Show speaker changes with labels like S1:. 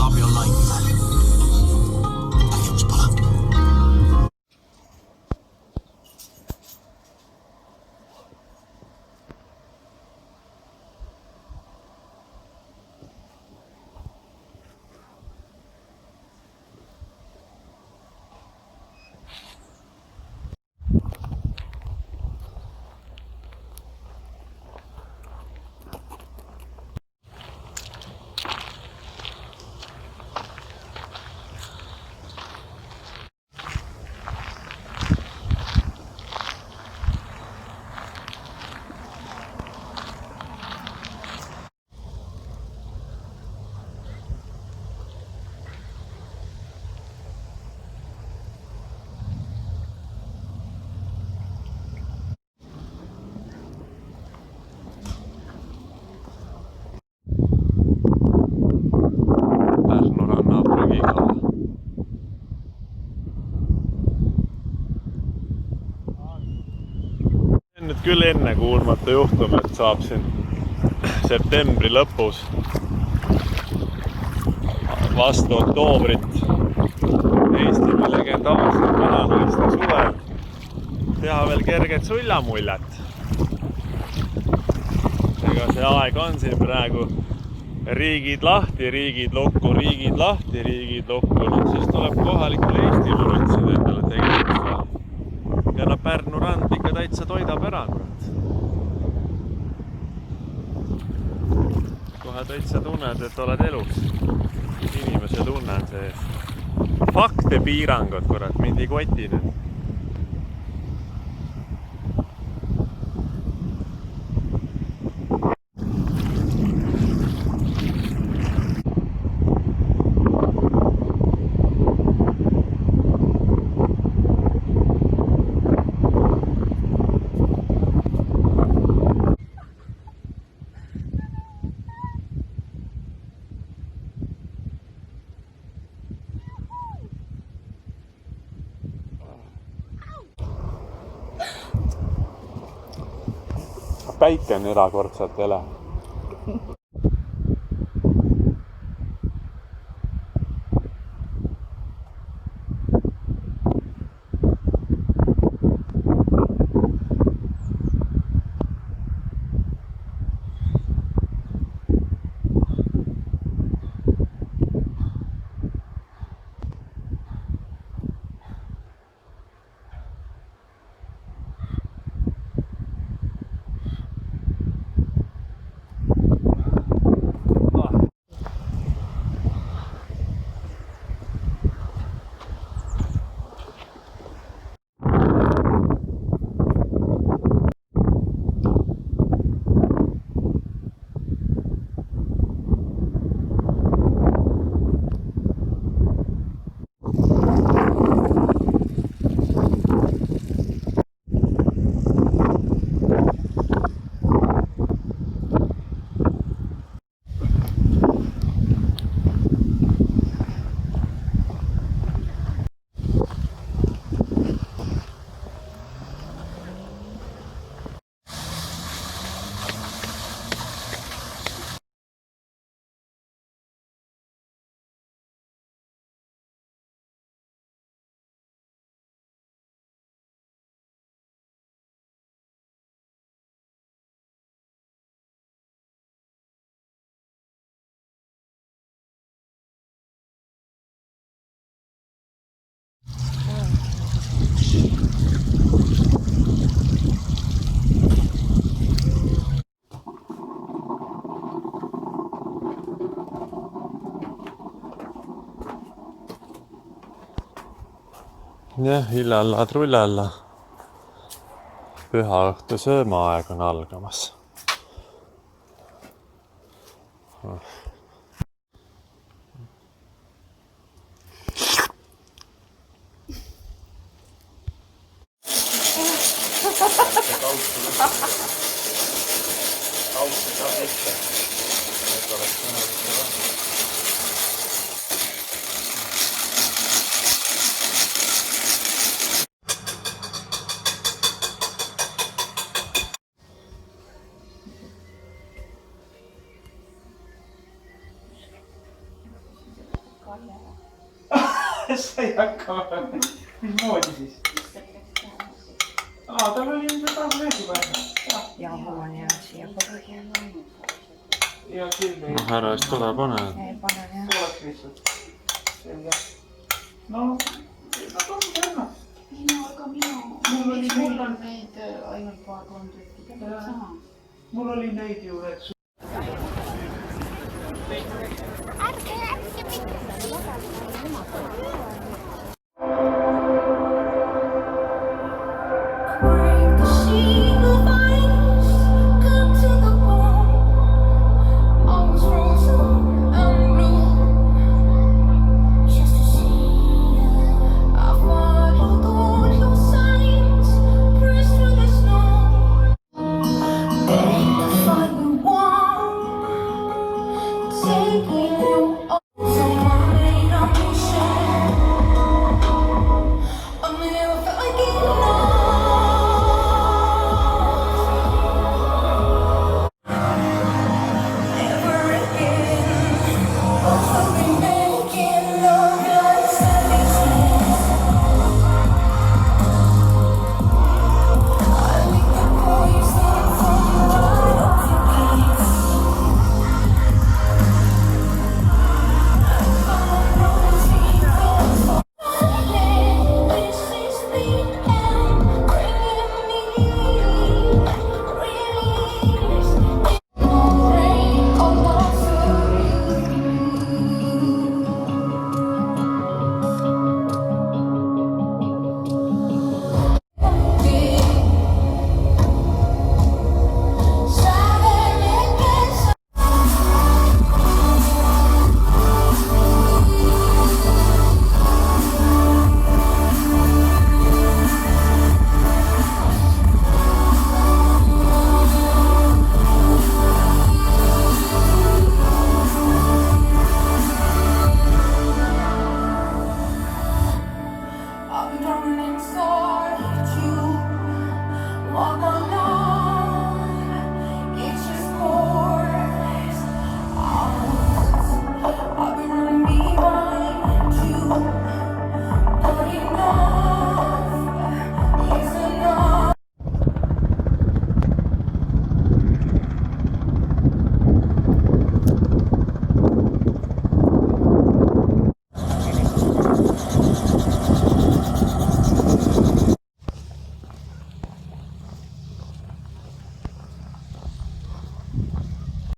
S1: love your life. Tegevus pole.
S2: Pärnu ranna prügikala. Nüüd küll enne kuulmata juhtum, et saab siin septembri lõpus vastu oktoobrit Eestimaa legendaarsel vananaiste suvel teha veel kerget sullamuljet. Ega see aeg on siin praegu riigid lahti, riigid lukku, riigid lahti, riigid lukku. Nüüd siis tuleb kohalikule Eestile rütsida endale tegevusele. Ja no Pärnu rand ikka täitsa toidab ära. Kohe täitsa tunned, et oled elus. Inimese tunne on sees. Fakte piirangud, kurat, mind ei koti nüüd. Päike on erakordselt ele. Jah, illalla, trullalla. Püha õhtu söömaaeg on algamas.
S1: sa ei hakka. Mismoodi siis? Tal oli ilmselt taas veedu päeva.
S3: Ja mul on jäänud siia kogu.
S1: Ja küll ei.
S2: Ära eest tule pane.
S3: Ei pane jah.
S1: Oleks lihtsalt. Selge. No tundub ennast.
S4: Aga mul on neid ainult paar 3 tükki.
S1: Mul oli neid ju need